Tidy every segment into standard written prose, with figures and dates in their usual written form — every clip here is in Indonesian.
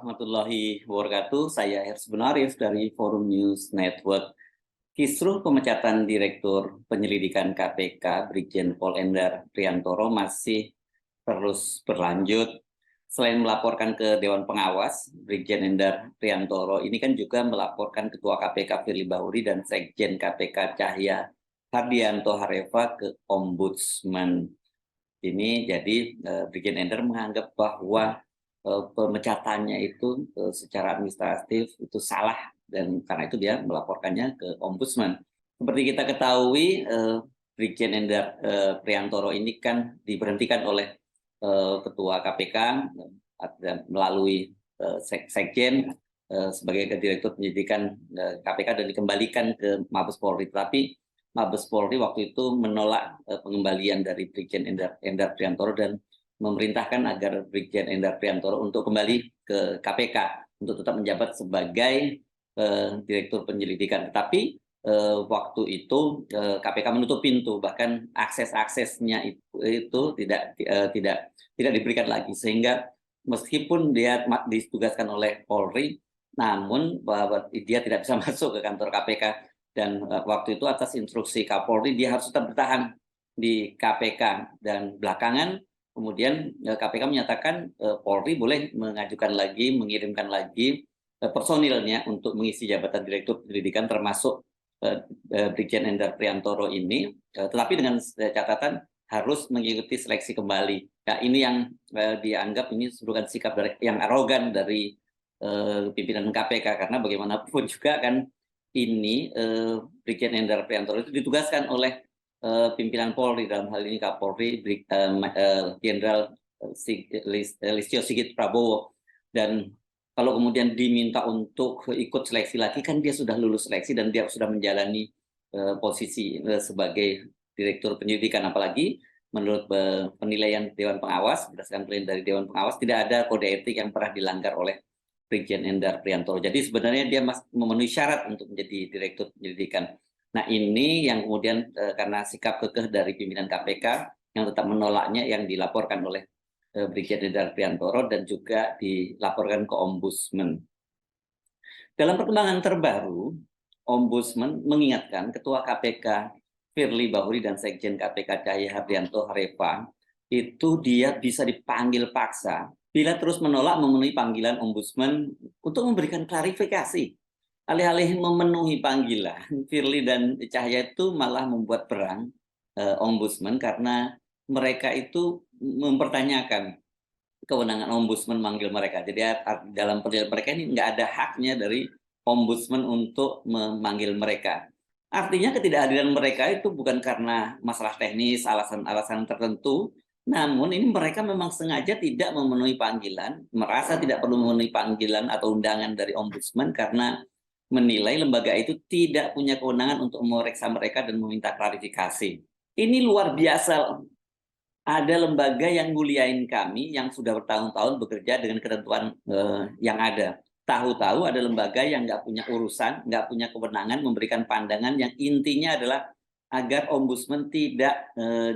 warahmatullahi wabarakatuh. Saya Hersbun Arif dari Forum News Network. Kisruh pemecatan Direktur Penyelidikan KPK Brigjen Pol Endar Priantoro masih terus berlanjut. Selain melaporkan ke Dewan Pengawas, Brigjen Endar Priantoro ini kan juga melaporkan Ketua KPK Firly Bahuri dan Sekjen KPK Cahya Hardianto Hareva ke Ombudsman. Ini jadi Brigjen Endar menganggap bahwa pemecatannya itu secara administratif itu salah dan karena itu dia melaporkannya ke Ombudsman. Seperti kita ketahui, Brigjen Endar Priantoro ini kan diberhentikan oleh Ketua KPK melalui Sekjen sebagai Direktur Penyelidikan KPK dan dikembalikan ke Mabes Polri. Tapi Mabes Polri waktu itu menolak pengembalian dari Brigjen Endar Priantoro dan memerintahkan agar Brigjen Endar Priantoro untuk kembali ke KPK untuk tetap menjabat sebagai Direktur Penyelidikan. Tetapi waktu itu KPK menutup pintu, bahkan akses-aksesnya itu tidak diberikan lagi, sehingga meskipun dia ditugaskan oleh Polri, namun bahwa dia tidak bisa masuk ke kantor KPK dan waktu itu atas instruksi Kapolri dia harus tetap bertahan di KPK dan belakangan kemudian KPK menyatakan Polri boleh mengirimkan lagi personilnya untuk mengisi jabatan Direktur Penyelidikan termasuk Brigjen Endar Priantoro ini, tetapi dengan catatan harus mengikuti seleksi kembali. Nah, ini yang dianggap ini merupakan sikap yang arogan dari pimpinan KPK karena bagaimanapun juga kan ini Brigjen Endar Priantoro itu ditugaskan oleh pimpinan Polri, dalam hal ini Kapolri Jenderal Listio Sigit Prabowo, dan kalau kemudian diminta untuk ikut seleksi lagi kan dia sudah lulus seleksi dan dia sudah menjalani posisi sebagai Direktur Penyelidikan, apalagi menurut penilaian Dewan Pengawas, berdasarkan penilaian dari Dewan Pengawas tidak ada kode etik yang pernah dilanggar oleh Brigjen Endar Priantoro. Jadi sebenarnya dia memenuhi syarat untuk menjadi Direktur Penyelidikan. Nah, ini yang kemudian karena sikap kekeh dari pimpinan KPK yang tetap menolaknya, yang dilaporkan oleh Brigjen Endar Priantoro dan juga dilaporkan ke Ombudsman. Dalam perkembangan terbaru, Ombudsman mengingatkan Ketua KPK Firly Bahuri dan Sekjen KPK Cahya Hardianto Hareva itu dia bisa dipanggil paksa bila terus menolak memenuhi panggilan Ombudsman untuk memberikan klarifikasi. Alih-alih memenuhi panggilan, Firly dan Cahya itu malah membuat perang Ombudsman karena mereka itu mempertanyakan kewenangan Ombudsman manggil mereka. Jadi dalam penilaian mereka ini nggak ada haknya dari Ombudsman untuk memanggil mereka. Artinya ketidakhadiran mereka itu bukan karena masalah teknis, alasan-alasan tertentu, namun ini mereka memang sengaja tidak memenuhi panggilan, merasa tidak perlu memenuhi panggilan atau undangan dari Ombudsman karena menilai lembaga itu tidak punya kewenangan untuk memeriksa mereka dan meminta klarifikasi. Ini luar biasa. Ada lembaga yang muliain kami yang sudah bertahun-tahun bekerja dengan ketentuan yang ada. Tahu-tahu ada lembaga yang nggak punya urusan, nggak punya kewenangan memberikan pandangan yang intinya adalah agar Ombudsman tidak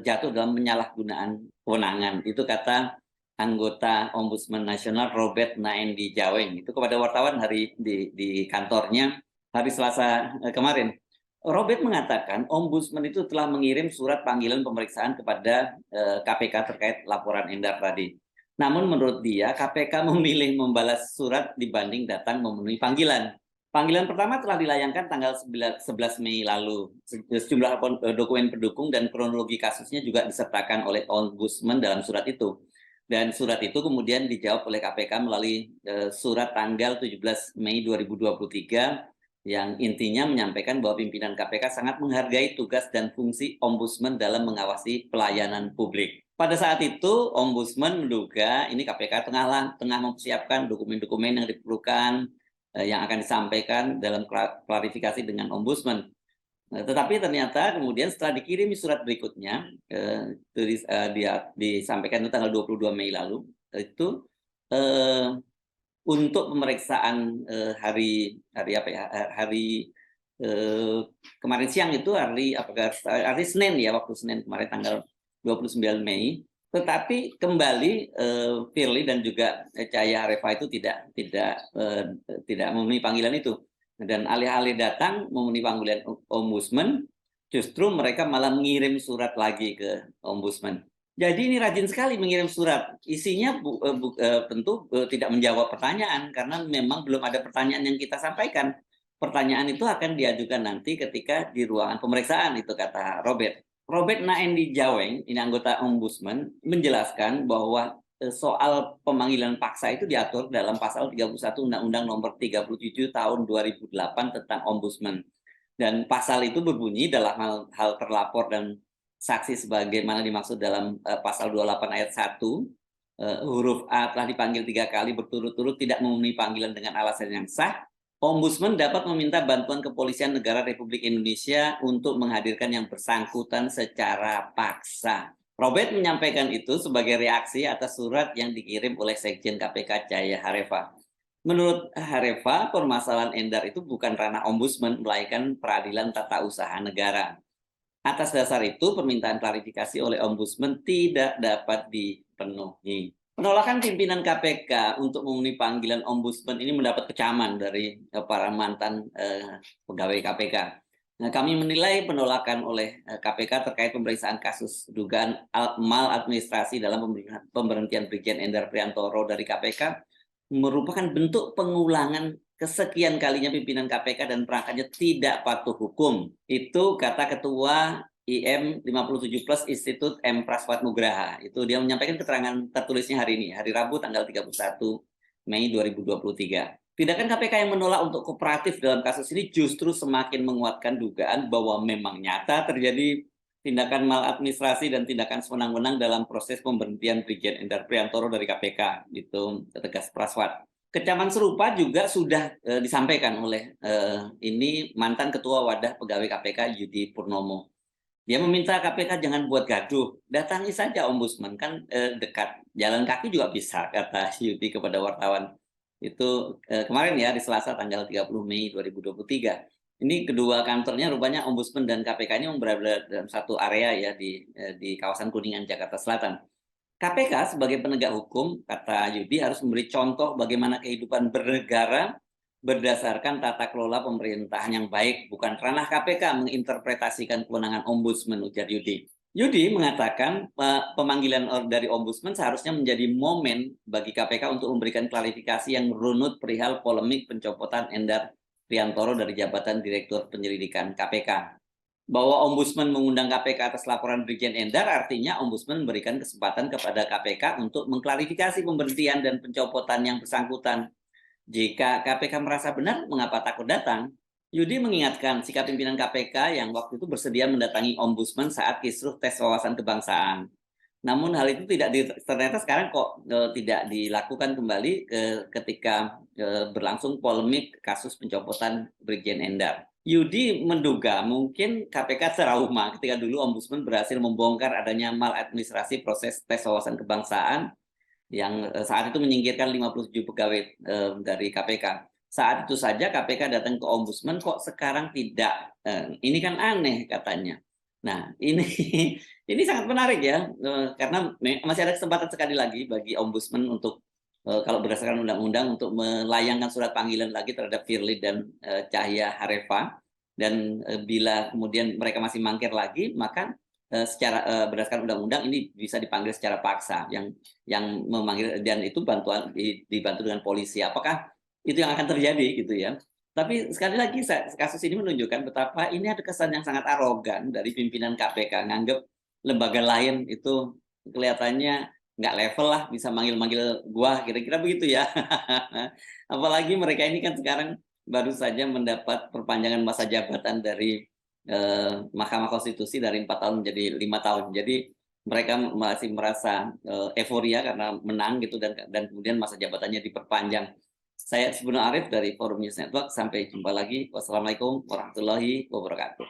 jatuh dalam penyalahgunaan kewenangan. Itu kata anggota Ombudsman Nasional Robert Naendi Jaweng itu kepada wartawan di kantornya hari Selasa kemarin. Robert mengatakan Ombudsman itu telah mengirim surat panggilan pemeriksaan kepada KPK terkait laporan Endar tadi. Namun menurut dia KPK memilih membalas surat dibanding datang memenuhi panggilan. Panggilan pertama telah dilayangkan tanggal 11 Mei lalu. Sejumlah dokumen pendukung dan kronologi kasusnya juga disertakan oleh Ombudsman dalam surat itu. Dan surat itu kemudian dijawab oleh KPK melalui surat tanggal 17 Mei 2023 yang intinya menyampaikan bahwa pimpinan KPK sangat menghargai tugas dan fungsi Ombudsman dalam mengawasi pelayanan publik. Pada saat itu, Ombudsman menduga ini KPK tengah mempersiapkan dokumen-dokumen yang diperlukan yang akan disampaikan dalam klarifikasi dengan Ombudsman. Tetapi ternyata kemudian setelah dikirimi surat berikutnya, dia disampaikan tanggal 22 Mei lalu, itu untuk pemeriksaan hari kemarin siang itu hari Senin ya, waktu Senin kemarin tanggal 29 Mei Tetapi kembali Firly dan juga Cahaya Harefa itu tidak memenuhi panggilan itu. Dan alih-alih datang memenuhi panggilan Ombudsman, justru mereka malah mengirim surat lagi ke Ombudsman. Jadi ini rajin sekali mengirim surat. Isinya tentu tidak menjawab pertanyaan karena memang belum ada pertanyaan yang kita sampaikan. Pertanyaan itu akan diajukan nanti ketika di ruangan pemeriksaan, itu kata Robert. Robert Naendi Jaweng, ini anggota Ombudsman, menjelaskan bahwa soal pemanggilan paksa itu diatur dalam pasal 31 Undang-Undang Nomor 37 Tahun 2008 tentang Ombudsman. Dan pasal itu berbunyi dalam hal terlapor dan saksi sebagaimana dimaksud dalam pasal 28 ayat 1, huruf A telah dipanggil 3 kali berturut-turut tidak memenuhi panggilan dengan alasan yang sah, Ombudsman dapat meminta bantuan Kepolisian Negara Republik Indonesia untuk menghadirkan yang bersangkutan secara paksa. Robert menyampaikan itu sebagai reaksi atas surat yang dikirim oleh Sekjen KPK Cahaya Harefa. Menurut Harefa, permasalahan Endar itu bukan ranah Ombudsman, melainkan peradilan tata usaha negara. Atas dasar itu, permintaan klarifikasi oleh Ombudsman tidak dapat dipenuhi. Penolakan pimpinan KPK untuk memenuhi panggilan Ombudsman ini mendapat kecaman dari para mantan pegawai KPK. Nah, kami menilai penolakan oleh KPK terkait pemeriksaan kasus dugaan maladministrasi dalam pemberhentian Brigjen Endar Priantoro dari KPK merupakan bentuk pengulangan kesekian kalinya pimpinan KPK dan perangkatnya tidak patuh hukum. Itu kata Ketua IM 57 Plus Institut M. Praswatnugraha. Itu dia menyampaikan keterangan tertulisnya hari ini, hari Rabu tanggal 31 Mei 2023. Tindakan KPK yang menolak untuk kooperatif dalam kasus ini justru semakin menguatkan dugaan bahwa memang nyata terjadi tindakan maladministrasi dan tindakan sewenang-wenang dalam proses pemberhentian Brigjen Endar Priantoro dari KPK, itu tegas Praswat. Kecaman serupa juga sudah disampaikan oleh ini mantan Ketua Wadah Pegawai KPK Yudi Purnomo. Dia meminta KPK jangan buat gaduh, datangi saja Ombudsman, kan dekat, jalan kaki juga bisa, kata Yudi kepada wartawan. Itu kemarin ya, di Selasa tanggal 30 Mei 2023. Ini kedua kantornya rupanya Ombudsman dan KPK ini berada dalam satu area ya di kawasan Kuningan, Jakarta Selatan. KPK sebagai penegak hukum, kata Yudi, harus memberi contoh bagaimana kehidupan bernegara berdasarkan tata kelola pemerintahan yang baik, bukan ranah KPK menginterpretasikan kewenangan Ombudsman, ujar Yudi. Yudi mengatakan pemanggilan dari Ombudsman seharusnya menjadi momen bagi KPK untuk memberikan klarifikasi yang runut perihal polemik pencopotan Endar Priantoro dari jabatan Direktur Penyelidikan KPK. Bahwa Ombudsman mengundang KPK atas laporan Brigjen Endar artinya Ombudsman memberikan kesempatan kepada KPK untuk mengklarifikasi pemberhentian dan pencopotan yang bersangkutan. Jika KPK merasa benar, mengapa takut datang? Yudi mengingatkan sikap pimpinan KPK yang waktu itu bersedia mendatangi Ombudsman saat kisruh tes wawasan kebangsaan. Namun hal itu ternyata sekarang kok tidak dilakukan kembali ketika berlangsung polemik kasus pencopotan Brigjen Endar. Yudi menduga mungkin KPK trauma ketika dulu Ombudsman berhasil membongkar adanya maladministrasi proses tes wawasan kebangsaan yang saat itu menyingkirkan 57 pegawai dari KPK. Saat itu saja KPK datang ke Ombudsman, kok sekarang tidak? Ini kan aneh katanya. Nah, ini ini sangat menarik ya, karena masih ada kesempatan sekali lagi bagi Ombudsman untuk kalau berdasarkan undang-undang untuk melayangkan surat panggilan lagi terhadap Firly dan Cahaya Harefa, dan bila kemudian mereka masih mangkir lagi, maka secara berdasarkan undang-undang ini bisa dipanggil secara paksa, yang memanggil, dan itu dibantu dengan polisi. Apakah itu yang akan terjadi gitu ya? Tapi sekali lagi kasus ini menunjukkan betapa ini ada kesan yang sangat arogan dari pimpinan KPK, nganggep lembaga lain itu kelihatannya nggak level lah, bisa manggil-manggil gua, kira-kira begitu ya. Apalagi mereka ini kan sekarang baru saja mendapat perpanjangan masa jabatan dari Mahkamah Konstitusi dari 4 tahun menjadi 5 tahun. Jadi mereka masih merasa euforia karena menang gitu, dan kemudian masa jabatannya diperpanjang. Saya Sebenarnya Arif dari Forum News Network. Sampai jumpa lagi. Wassalamualaikum warahmatullahi wabarakatuh.